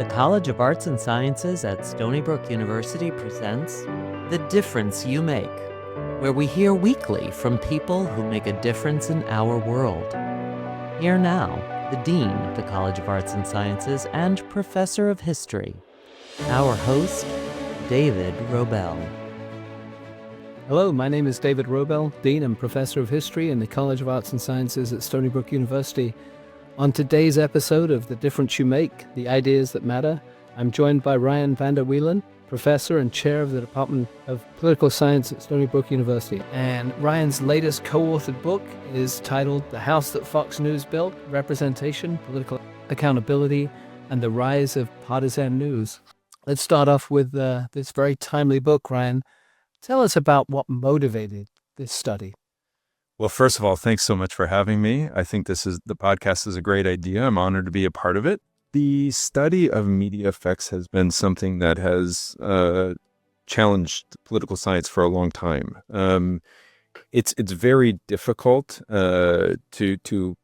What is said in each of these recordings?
The College of Arts and Sciences at Stony Brook University presents The Difference You Make, where we hear weekly from people who make a difference in our world. Here now, the Dean of the College of Arts and Sciences and Professor of History, our host, David Robel. Hello, my name is David Robel, Dean and Professor of History in the College of Arts and Sciences at Stony Brook University. On today's episode of The Difference You Make, The Ideas That Matter, I'm joined by Vander Wielen, Professor and Chair of the Department of Political Science at Stony Brook University. And Ryan's latest co-authored book is titled The House That Fox News Built, Representation, Political Accountability, and the Rise of Partisan News. Let's start off with this very timely book, Ryan. Tell us about what motivated this study. Well, first of all, thanks so much for having me. I think the podcast is a great idea. I'm honored to be a part of it. The study of media effects has been something that has challenged political science for a long time. It's very difficult to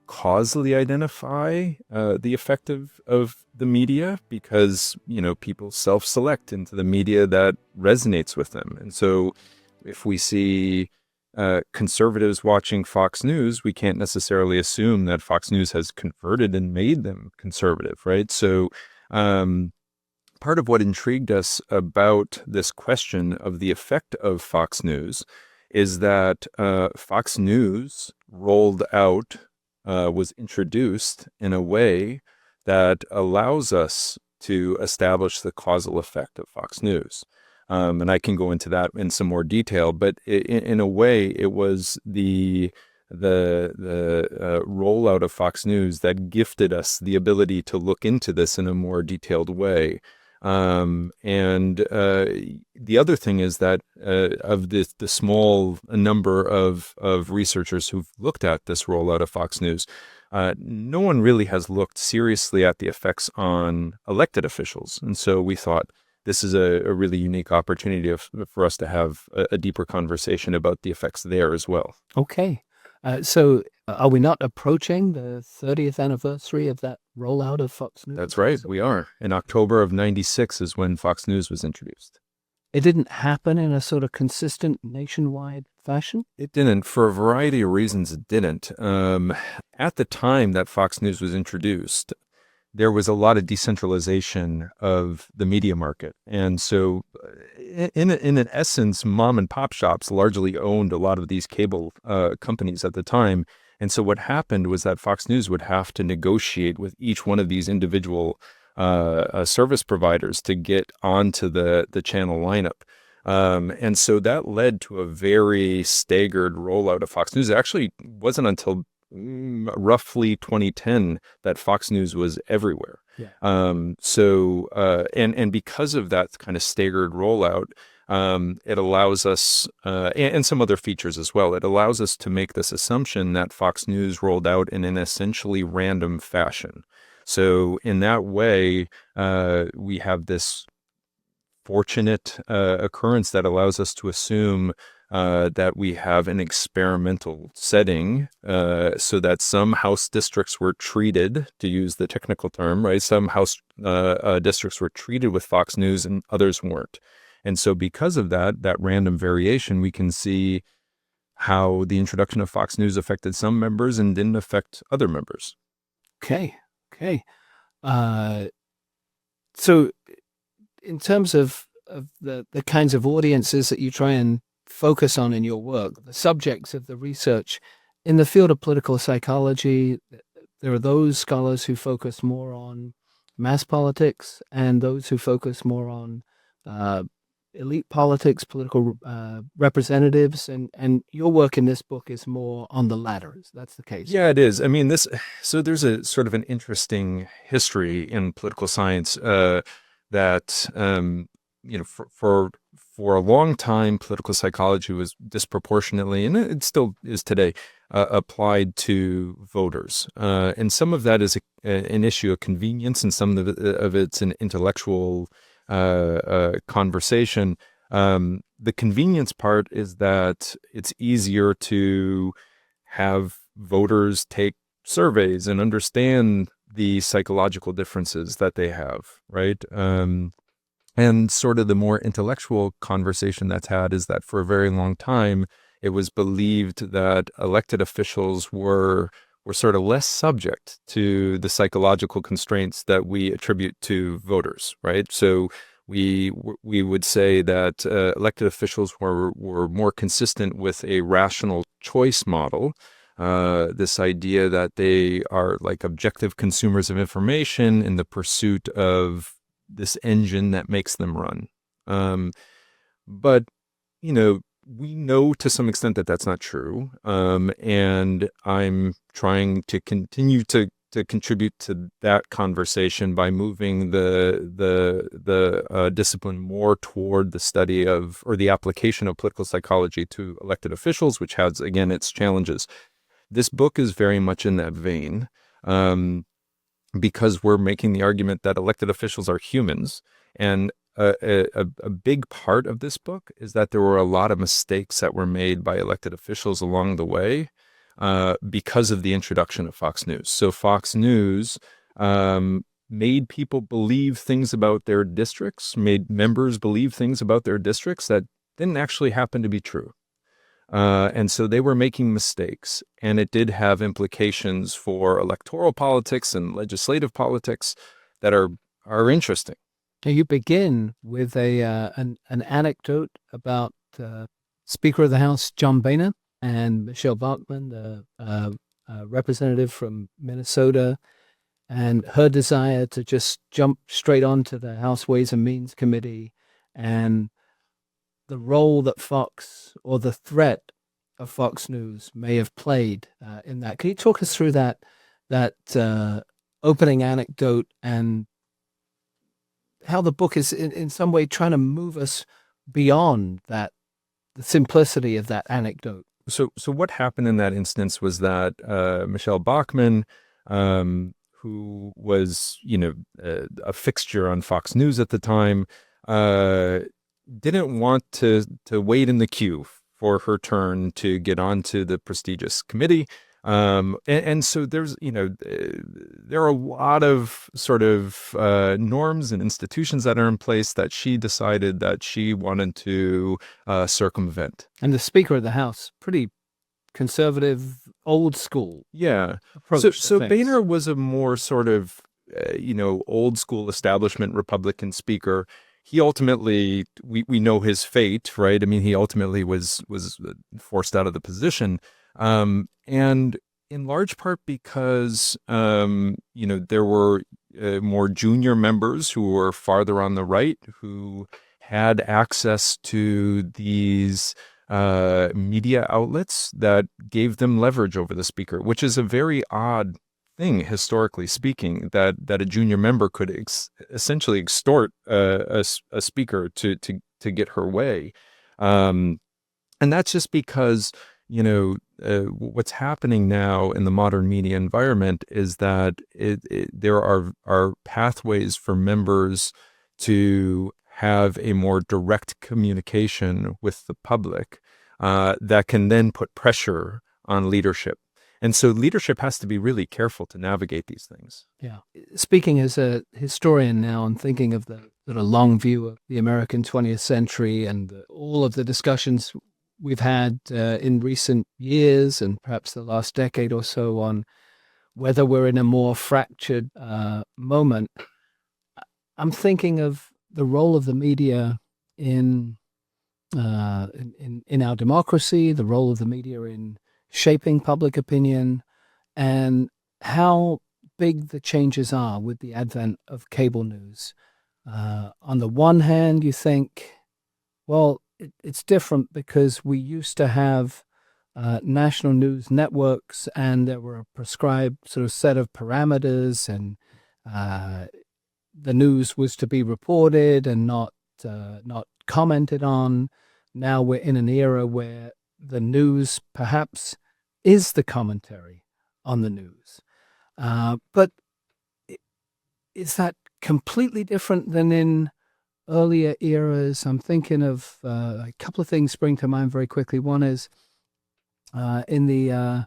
causally identify the effect of the media because, people self-select into the media that resonates with them. And so if we see conservatives watching Fox News, we can't necessarily assume that Fox News has converted and made them conservative, right? So part of what intrigued us about this question of the effect of Fox News is that Fox News rolled out, was introduced in a way that allows us to establish the causal effect of Fox News. And I can go into that in some more detail, but in a way, it was the rollout of Fox News that gifted us the ability to look into this in a more detailed way. And the other thing is that of the small number of researchers who've looked at this rollout of Fox News, no one really has looked seriously at the effects on elected officials. And so we thought, this is a really unique opportunity for us to have a deeper conversation about the effects there as well. Okay. So are we not approaching the 30th anniversary of that rollout of Fox News? That's right. We are. In October of 96 is when Fox News was introduced. It didn't happen in a sort of consistent nationwide fashion? It didn't. For a variety of reasons, it didn't. At the time that Fox News was introduced, there was a lot of decentralization of the media market. And so in an essence, mom and pop shops largely owned a lot of these cable companies at the time. And so what happened was that Fox News would have to negotiate with each one of these individual service providers to get onto the channel lineup. And so that led to a very staggered rollout of Fox News. It actually wasn't until roughly 2010 that Fox News was everywhere. Yeah. And because of that kind of staggered rollout, it allows us, and some other features as well, it allows us to make this assumption that Fox News rolled out in an essentially random fashion. So in that way, we have this fortunate occurrence that allows us to assume that we have an experimental setting so that some House districts were treated, to use the technical term, right? Some House districts were treated with Fox News and others weren't. And so because of that random variation, we can see how the introduction of Fox News affected some members and didn't affect other members. Okay. So in terms of the kinds of audiences that you try and focus on in your work, the subjects of the research in the field of political psychology, there are those scholars who focus more on mass politics and those who focus more on elite politics, political representatives, and your work in this book is more on the latter. That's the case. Yeah, it is. I mean, so there's a sort of an interesting history in political science that for a long time, political psychology was disproportionately, and it still is today, applied to voters. And some of that is an issue of convenience, and some of it's an intellectual conversation. The convenience part is that it's easier to have voters take surveys and understand the psychological differences that they have, right? And sort of the more intellectual conversation that's had is that for a very long time, it was believed that elected officials were sort of less subject to the psychological constraints that we attribute to voters, right? So we would say that elected officials were more consistent with a rational choice model. This idea that they are like objective consumers of information in the pursuit of this engine that makes them run. But, we know to some extent that that's not true. And I'm trying to continue to contribute to that conversation by moving the discipline more toward the study of, or the application of, political psychology to elected officials, which has, again, its challenges. This book is very much in that vein, because we're making the argument that elected officials are humans. And a big part of this book is that there were a lot of mistakes that were made by elected officials along the way because of the introduction of Fox News. So Fox News made people believe things about their districts, made members believe things about their districts that didn't actually happen to be true. And so they were making mistakes, and it did have implications for electoral politics and legislative politics that are interesting. Now you begin with an anecdote about Speaker of the House John Boehner and Michelle Bachmann, the representative from Minnesota, and her desire to just jump straight onto the House Ways and Means Committee, and the role that Fox, or the threat of Fox News, may have played in that. Can you talk us through that opening anecdote, and how the book is in some way trying to move us beyond that, the simplicity of that anecdote? So what happened in that instance was that Michelle Bachmann, who was, a fixture on Fox News at the time, didn't want to wait in the queue for her turn to get onto the prestigious committee. And so there's, there are a lot of sort of norms and institutions that are in place that she decided that she wanted to circumvent. And the Speaker of the House, pretty conservative, old school. Yeah. Approach. So Boehner was a more sort of, old school establishment Republican speaker. He ultimately, we know his fate, right? I mean, he ultimately was forced out of the position. And in large part because, there were more junior members who were farther on the right who had access to these media outlets that gave them leverage over the speaker, which is a very odd thing, historically speaking, that a junior member could essentially extort a speaker to get her way. And that's just because, what's happening now in the modern media environment is that there are pathways for members to have a more direct communication with the public that can then put pressure on leadership. And so leadership has to be really careful to navigate these things. Yeah. Speaking as a historian now and thinking of the sort of long view of the American 20th century and all of the discussions we've had in recent years and perhaps the last decade or so on whether we're in a more fractured moment, I'm thinking of the role of the media in our democracy, the role of the media in shaping public opinion, and how big the changes are with the advent of cable news. On the one hand, you think, well, it's different because we used to have national news networks, and there were a prescribed sort of set of parameters, and the news was to be reported and not commented on. Now we're in an era where the news perhaps is the commentary on the news. But is that completely different than in earlier eras? I'm thinking of a couple of things spring to mind very quickly. One is in the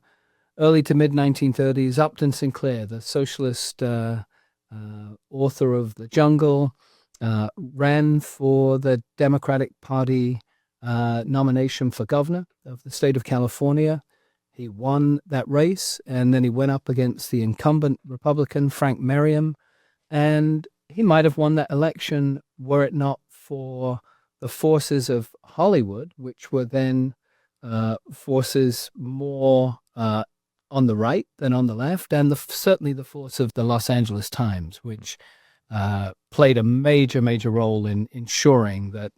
early to mid 1930s, Upton Sinclair, the socialist author of The Jungle, ran for the Democratic Party nomination for governor of the state of California. He won that race, and then he went up against the incumbent Republican, Frank Merriam, and he might have won that election were it not for the forces of Hollywood, which were then forces more on the right than on the left, and certainly the force of the Los Angeles Times, which played a major role in ensuring that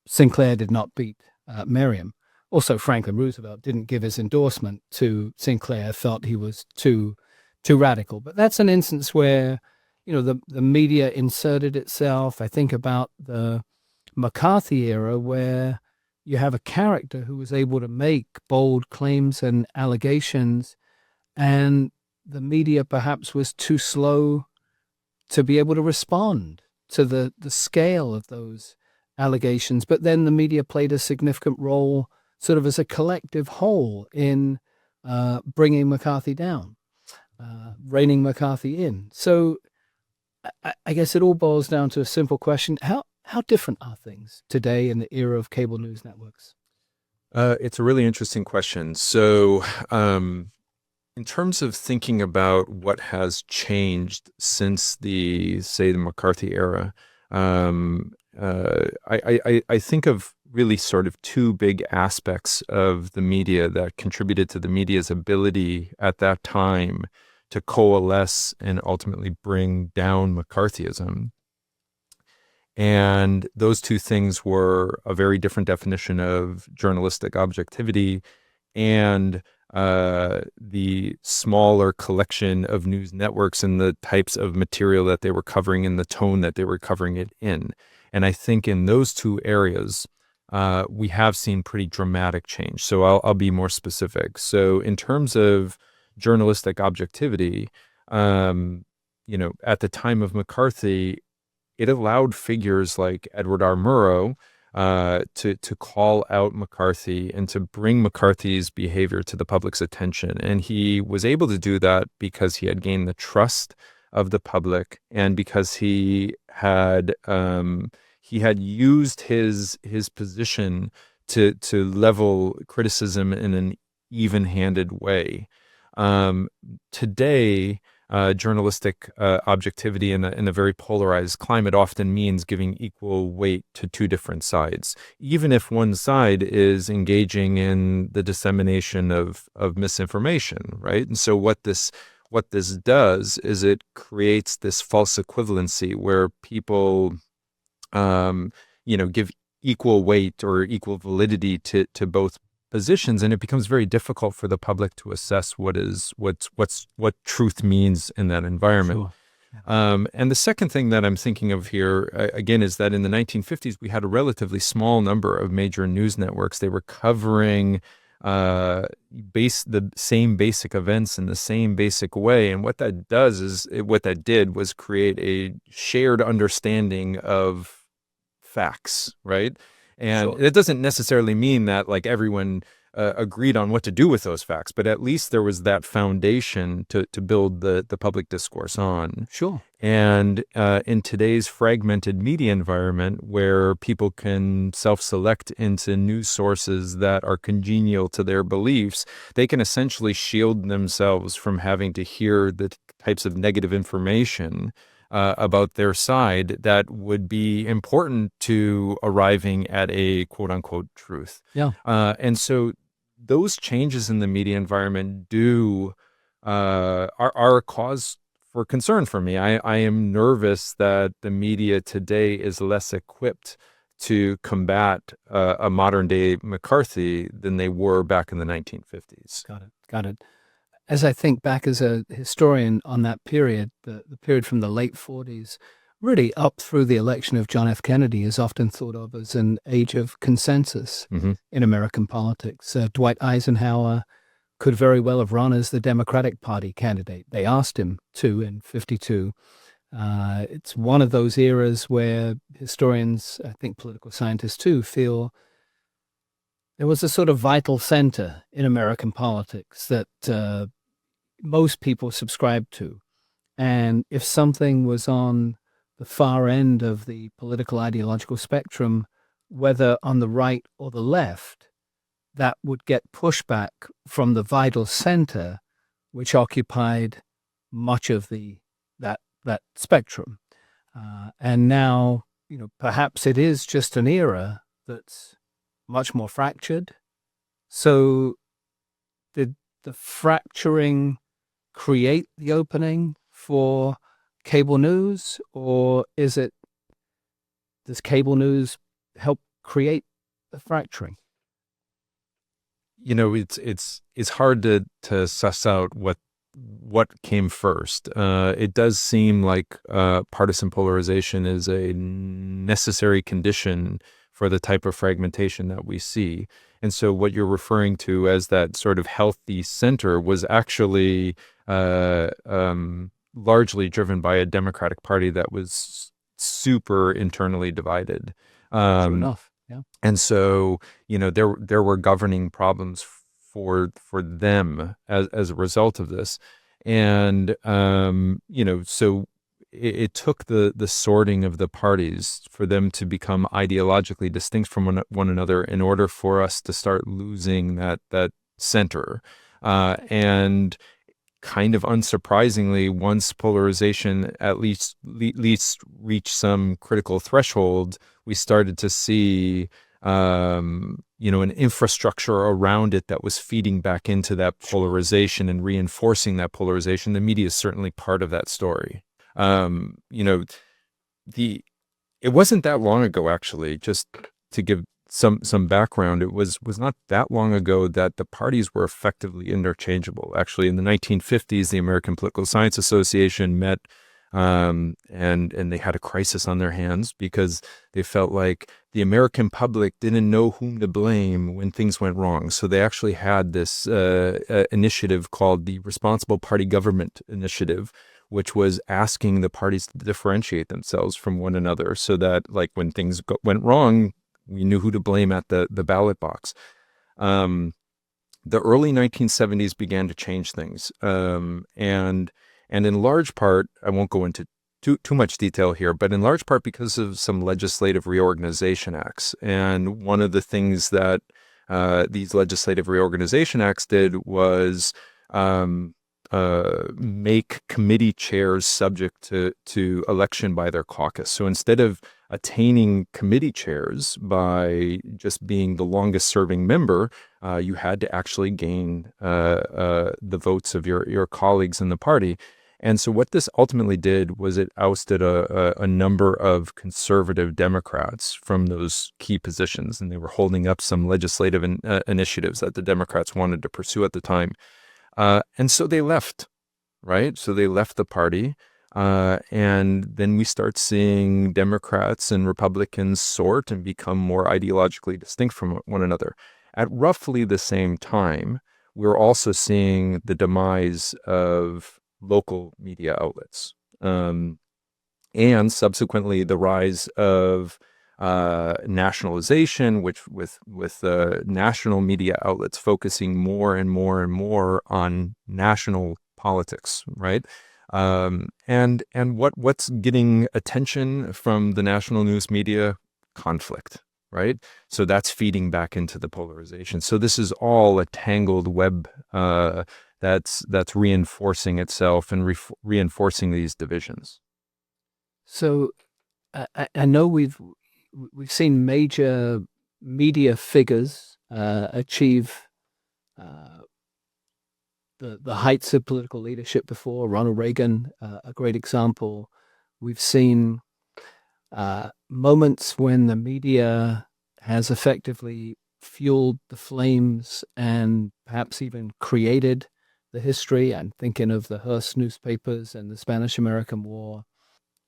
Sinclair did not beat Merriam. Also, Franklin Roosevelt didn't give his endorsement to Sinclair, thought he was too radical. But that's an instance where, the media inserted itself. I think about the McCarthy era, where you have a character who was able to make bold claims and allegations, and the media perhaps was too slow to be able to respond to the scale of those allegations. But then the media played a significant role sort of as a collective whole in bringing McCarthy down, reining McCarthy in. So I guess it all boils down to a simple question. How different are things today in the era of cable news networks? It's a really interesting question. So in terms of thinking about what has changed since the McCarthy era, I think of really sort of two big aspects of the media that contributed to the media's ability at that time to coalesce and ultimately bring down McCarthyism. And those two things were a very different definition of journalistic objectivity and the smaller collection of news networks and the types of material that they were covering and the tone that they were covering it in. And I think in those two areas, we have seen pretty dramatic change. So I'll be more specific. So in terms of journalistic objectivity, at the time of McCarthy, it allowed figures like Edward R. Murrow to call out McCarthy and to bring McCarthy's behavior to the public's attention. And he was able to do that because he had gained the trust of the public and because he had used his position to level criticism in an even-handed way. Today, journalistic objectivity in a very polarized climate often means giving equal weight to two different sides, even if one side is engaging in the dissemination of misinformation, right? And so what this does is it creates this false equivalency where people give equal weight or equal validity to both positions, and it becomes very difficult for the public to assess what truth means in that environment. Sure. And the second thing that I'm thinking of here, again, is that in the 1950s, we had a relatively small number of major news networks. They were covering the same basic events in the same basic way. And what that did was create a shared understanding of facts, right? And sure. It doesn't necessarily mean that like everyone agreed on what to do with those facts, but at least there was that foundation to build the public discourse on. Sure. And in today's fragmented media environment where people can self-select into news sources that are congenial to their beliefs, they can essentially shield themselves from having to hear the types of negative information about their side that would be important to arriving at a quote unquote truth. Yeah. And so those changes in the media environment are a cause for concern for me. I am nervous that the media today is less equipped to combat a modern day McCarthy than they were back in the 1950s. Got it. As I think back as a historian on that period, the period from the late 40s, really up through the election of John F. Kennedy is often thought of as an age of consensus in American politics. Dwight Eisenhower could very well have run as the Democratic Party candidate. They asked him to in 52. It's one of those eras where historians, I think political scientists too, feel there was a sort of vital center in American politics that most people subscribed to. And if something was on the far end of the political ideological spectrum, whether on the right or the left, that would get pushback from the vital center, which occupied much of that spectrum. And now, perhaps it is just an era that's much more fractured. So did the fracturing create the opening for cable news, or does cable news help create the fracturing? It's hard to suss out what came first. It does seem like partisan polarization is a necessary condition for the type of fragmentation that we see. And so what you're referring to as that sort of healthy center was actually largely driven by a Democratic Party that was super internally divided. True enough. Yeah. And so, there were governing problems for them as a result of this. And, so it took the sorting of the parties for them to become ideologically distinct from one another in order for us to start losing that center. And kind of unsurprisingly, once polarization at least reached some critical threshold, we started to see an infrastructure around it that was feeding back into that polarization and reinforcing that polarization. The media is certainly part of that story. It wasn't that long ago, actually, just to give some background. It was not that long ago that the parties were effectively interchangeable. Actually, in the 1950s, the American Political Science Association met, and they had a crisis on their hands because they felt like the American public didn't know whom to blame when things went wrong. So they actually had this initiative called the Responsible Party Government Initiative, which was asking the parties to differentiate themselves from one another so that, like, when things went wrong, we knew who to blame at the ballot box. The early 1970s began to change things. And in large part, I won't go into too much detail here, but in large part because of some legislative reorganization acts. And one of the things that these legislative reorganization acts did was make committee chairs subject to election by their caucus. So instead of attaining committee chairs by just being the longest serving member, you had to actually gain the votes of your colleagues in the party. And so what this ultimately did was it ousted a number of conservative Democrats from those key positions, and they were holding up some legislative initiatives that the Democrats wanted to pursue at the time. And so they left, right? So they left the party. And then we start seeing Democrats and Republicans sort and become more ideologically distinct from one another. At roughly the same time, we're also seeing the demise of local media outlets, and subsequently the rise of nationalization, which with national media outlets focusing more and more and more on national politics, right? And what's getting attention from the national news media? Conflict, right? So that's feeding back into the polarization. So this is all a tangled web that's reinforcing itself and reinforcing these divisions. So I know we've seen major media figures achieve the heights of political leadership before. Ronald Reagan, a great example. We've seen moments when the media has effectively fueled the flames and perhaps even created the history. I'm thinking of the Hearst newspapers and the Spanish-American War.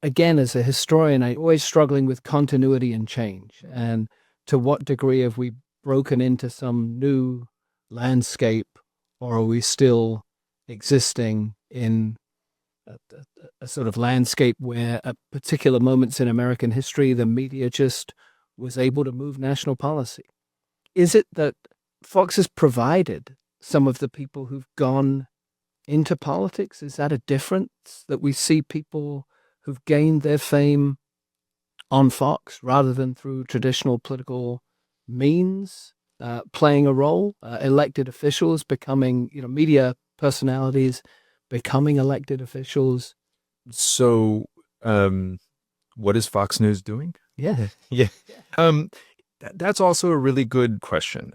Again, as a historian, I'm always struggling with continuity and change. And to what degree have we broken into some new landscape, or are we still existing in a sort of landscape where at particular moments in American history, the media just was able to move national policy? Is it that Fox has provided some of the people who've gone into politics? Is that a difference that we see people who've gained their fame on Fox rather than through traditional political means playing a role? Elected officials becoming, media personalities becoming elected officials. So, what is Fox News doing? Yeah. Yeah. Um, that's also a really good question.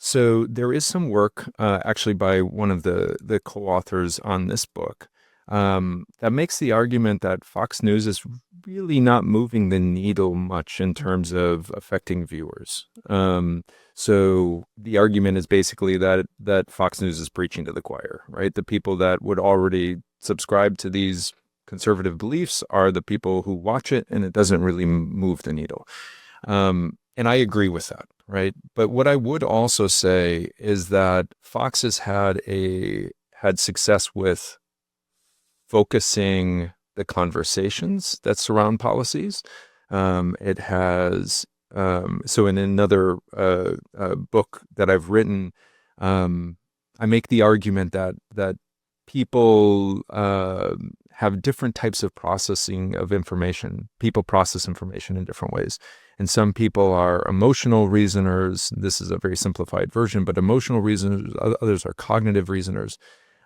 So there is some work, actually by one of the co-authors on this book, that makes the argument that Fox News is really not moving the needle much in terms of affecting viewers. So the argument is basically that Fox News is preaching to the choir, right? The people that would already subscribe to these conservative beliefs are the people who watch it, and it doesn't really move the needle. And I agree with that, right? But what I would also say is that Fox has had success with focusing the conversations that surround policies. It has so in another book that I've written, I make the argument that people have different types of processing of information. People process information in different ways. And some people are emotional reasoners. This is a very simplified version, but emotional reasoners, others are cognitive reasoners.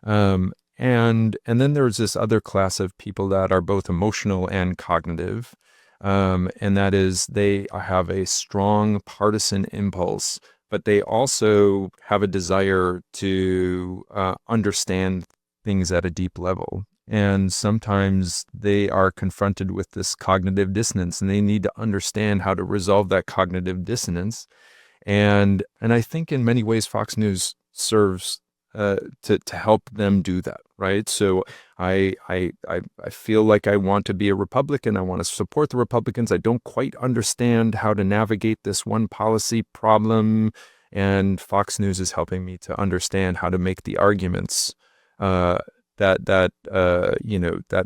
And then there's this other class of people that are both emotional and cognitive. And that is they have a strong partisan impulse, but they also have a desire to understand things at a deep level. And sometimes they are confronted with this cognitive dissonance, and they need to understand how to resolve that cognitive dissonance. And I think in many ways, Fox News serves to help them do that, right? So I feel like I want to be a Republican. I want to support the Republicans. I don't quite understand how to navigate this one policy problem, and Fox News is helping me to understand how to make the arguments that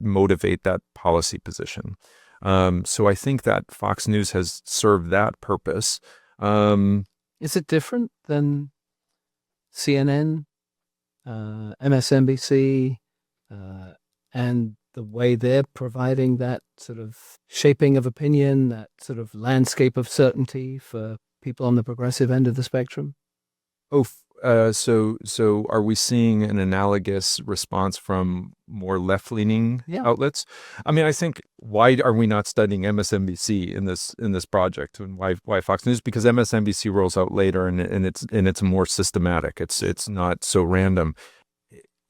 motivate that policy position. So I think that Fox News has served that purpose. Is it different than CNN, MSNBC, and the way they're providing that sort of shaping of opinion, that sort of landscape of certainty for people on the progressive end of the spectrum? So are we seeing an analogous response from more left-leaning outlets? I mean, I think why are we not studying MSNBC in this project, and why Fox News? Because MSNBC rolls out later, and it's more systematic. It's not so random.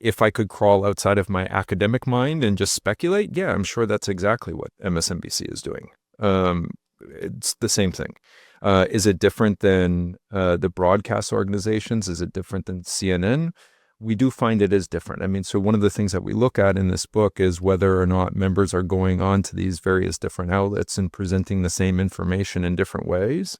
If I could crawl outside of my academic mind and just speculate, yeah, I'm sure that's exactly what MSNBC is doing. It's the same thing. Is it different than the broadcast organizations? Is it different than CNN? We do find it is different. I mean, so one of the things that we look at in this book is whether or not members are going on to these various different outlets and presenting the same information in different ways.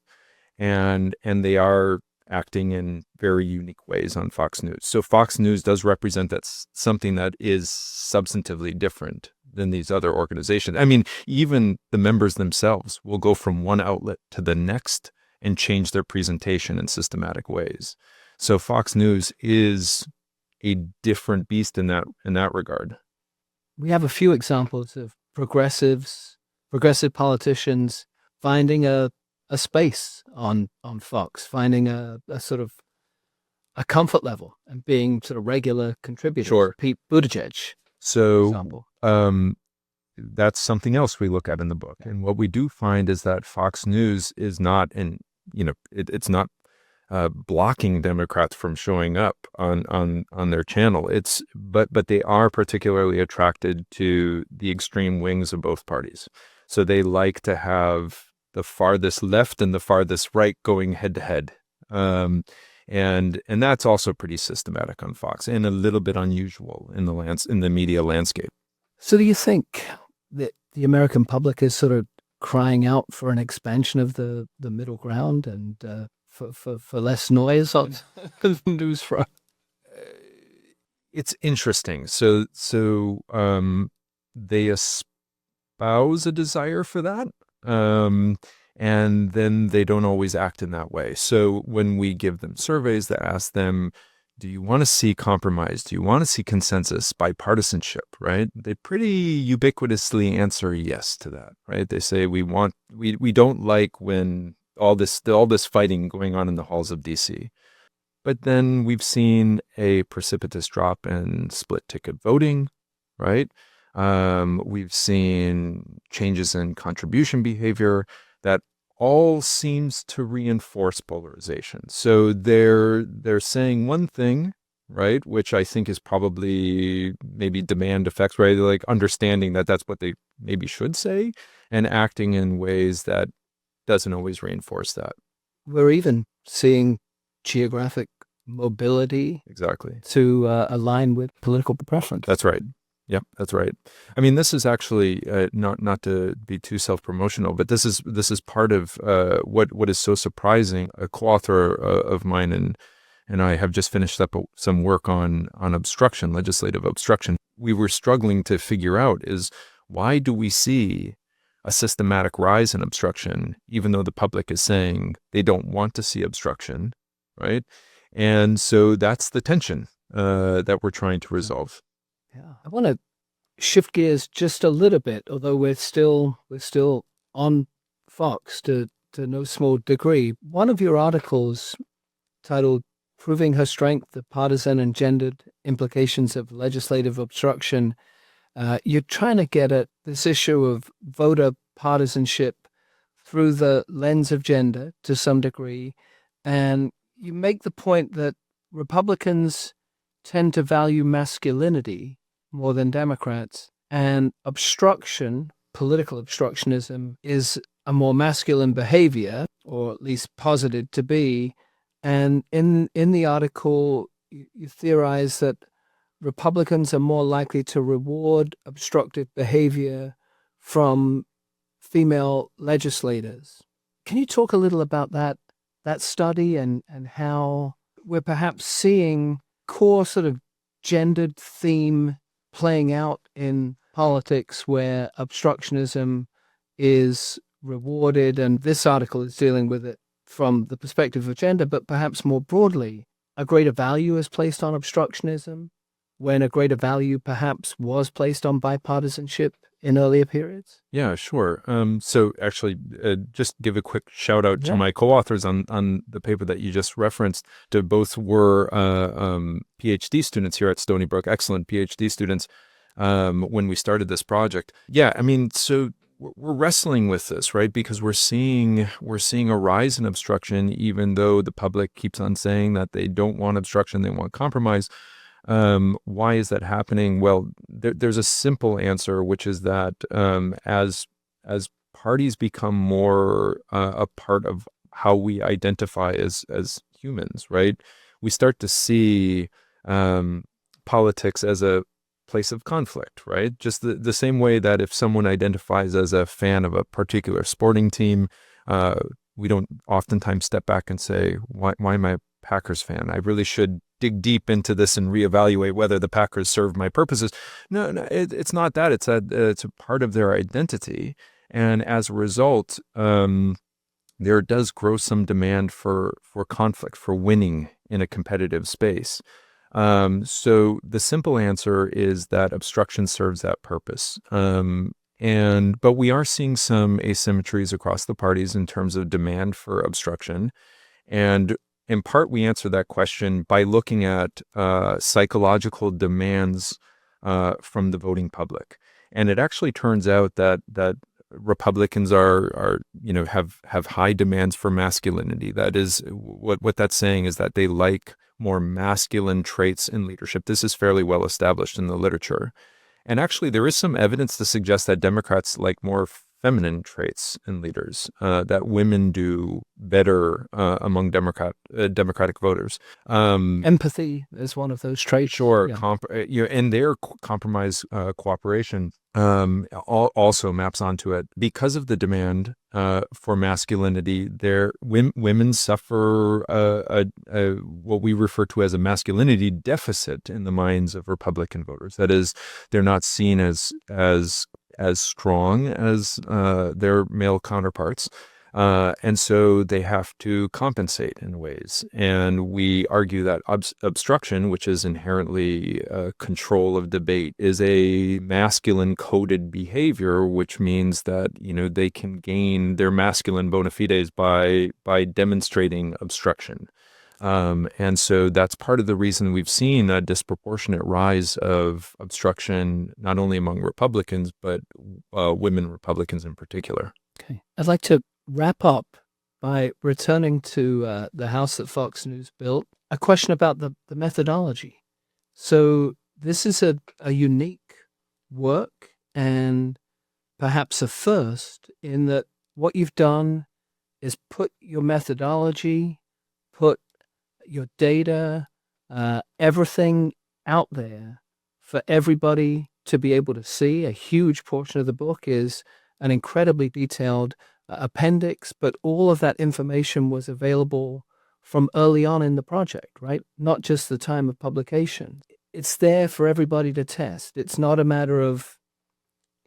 And they are acting in very unique ways on Fox News. So Fox News does represent something that is substantively different than these other organizations. I mean, even the members themselves will go from one outlet to the next and change their presentation in systematic ways. So Fox News is a different beast in that regard. We have a few examples of progressive politicians finding a space on Fox, finding a sort of a comfort level and being sort of regular contributors. Sure. Pete Buttigieg, so, for example. That's something else we look at in the book. And what we do find is that Fox News is not it's not blocking Democrats from showing up on their channel. But they are particularly attracted to the extreme wings of both parties. So they like to have the farthest left and the farthest right going head to head. And that's also pretty systematic on Fox and a little bit unusual in the media landscape. So do you think that the American public is sort of crying out for an expansion of the middle ground and for less noise on the news front? It's interesting. So they espouse a desire for that. And then they don't always act in that way. So when we give them surveys that ask them, do you want to see compromise? Do you want to see consensus, bipartisanship, right? They pretty ubiquitously answer yes to that, right? They say we don't like when all this fighting going on in the halls of DC. But then we've seen a precipitous drop in split ticket voting, right? We've seen changes in contribution behavior that all seems to reinforce polarization. So they're saying one thing, right, which I think is probably maybe demand effects, right? Like understanding that that's what they maybe should say and acting in ways that doesn't always reinforce that. We're even seeing geographic mobility Exactly. to align with political preference. That's right. Yep, that's right. I mean, this is actually not to be too self-promotional, but this is part of what is so surprising. A co-author of mine and I have just finished up some work on obstruction, legislative obstruction. We were struggling to figure out is why do we see a systematic rise in obstruction, even though the public is saying they don't want to see obstruction, right? And so that's the tension that we're trying to resolve. Yeah, I want to shift gears just a little bit, although we're still on Fox to no small degree. One of your articles titled "Proving Her Strength: The Partisan and Gendered Implications of Legislative Obstruction," you're trying to get at this issue of voter partisanship through the lens of gender to some degree, and you make the point that Republicans tend to value masculinity more than Democrats, and obstruction, political obstructionism, is a more masculine behavior, or at least posited to be. And in the article, you theorize that Republicans are more likely to reward obstructive behavior from female legislators. Can you talk a little about that study and how we're perhaps seeing core sort of gendered theme playing out in politics where obstructionism is rewarded? And this article is dealing with it from the perspective of gender, but perhaps more broadly, a greater value is placed on obstructionism when a greater value perhaps was placed on bipartisanship in earlier periods? Yeah, sure. So actually, just give a quick shout out to my co-authors on the paper that you just referenced. To both were PhD students here at Stony Brook, excellent PhD students when we started this project. Yeah, I mean, so we're wrestling with this, right? Because we're seeing a rise in obstruction, even though the public keeps on saying that they don't want obstruction, they want compromise. Why is that happening? Well, there's a simple answer, which is that as parties become more a part of how we identify as humans, right? We start to see politics as a place of conflict, right? Just the same way that if someone identifies as a fan of a particular sporting team, we don't oftentimes step back and say, why am I a Packers fan? I really should dig deep into this and reevaluate whether the Packers serve my purposes. No, it's not that. It's a part of their identity. And as a result, there does grow some demand for conflict, for winning in a competitive space. So the simple answer is that obstruction serves that purpose. But we are seeing some asymmetries across the parties in terms of demand for obstruction. And in part, we answer that question by looking at psychological demands from the voting public. And it actually turns out that Republicans are have high demands for masculinity. That is what that's saying is that they like more masculine traits in leadership. This is fairly well established in the literature. And actually, there is some evidence to suggest that Democrats like more feminine traits in leaders, that women do better among Democratic voters. Empathy is one of those traits. Sure, yeah. And their compromise cooperation also maps onto it. Because of the demand for masculinity, women suffer what we refer to as a masculinity deficit in the minds of Republican voters. That is, they're not seen as strong as their male counterparts. And so they have to compensate in ways. And we argue that obstruction, which is inherently control of debate, is a masculine coded behavior, which means that, they can gain their masculine bona fides by demonstrating obstruction. And so that's part of the reason we've seen a disproportionate rise of obstruction, not only among Republicans, but women Republicans in particular. Okay. I'd like to wrap up by returning to the house that Fox News built. A question about the methodology. So this is a unique work and perhaps a first in that what you've done is put your methodology, put your data, everything out there for everybody to be able to see. A huge portion of the book is an incredibly detailed appendix, but all of that information was available from early on in the project, right? Not just the time of publication. It's there for everybody to test. It's not a matter of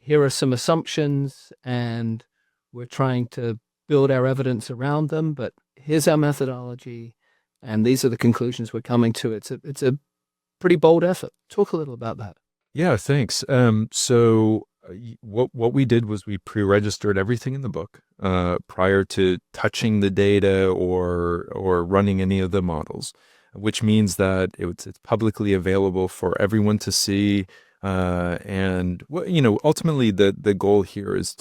here are some assumptions and we're trying to build our evidence around them, but here's our methodology and these are the conclusions we're coming to. It's a pretty bold effort. Talk a little about that. Yeah, thanks. So what we did was we pre-registered everything in the book prior to touching the data or running any of the models, which means that it's publicly available for everyone to see. And ultimately the goal here is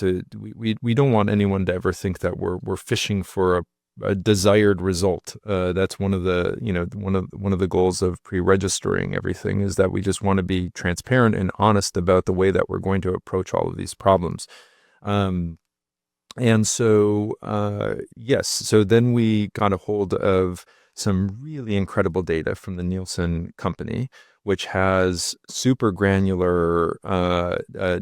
we don't want anyone to ever think that we're fishing for a desired result. That's one of the goals of pre-registering everything, is that we just want to be transparent and honest about the way that we're going to approach all of these problems. And so yes, so then we got a hold of some really incredible data from the Nielsen company, which has super granular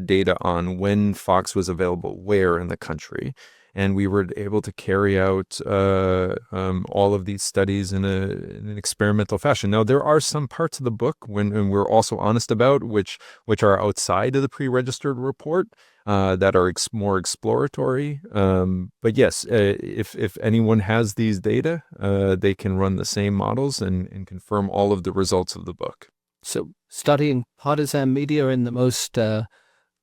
data on when Fox was available where in the country. And we were able to carry out all of these studies in an experimental fashion. Now, there are some parts of the book when we're also honest about, which are outside of the pre-registered report that are more exploratory. But yes, if anyone has these data, they can run the same models and confirm all of the results of the book. So studying partisan media in the most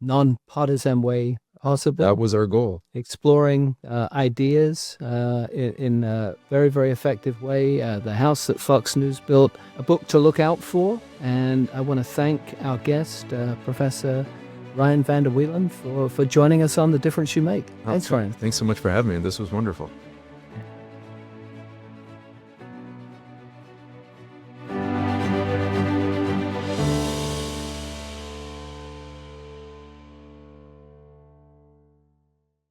non-partisan way possible. That was our goal. Exploring ideas in a very, very effective way. The House that Fox News built, a book to look out for. And I want to thank our guest, Professor Ryan Vander Wielen, for joining us on The Difference You Make. Thanks, Ryan. Thanks so much for having me. This was wonderful.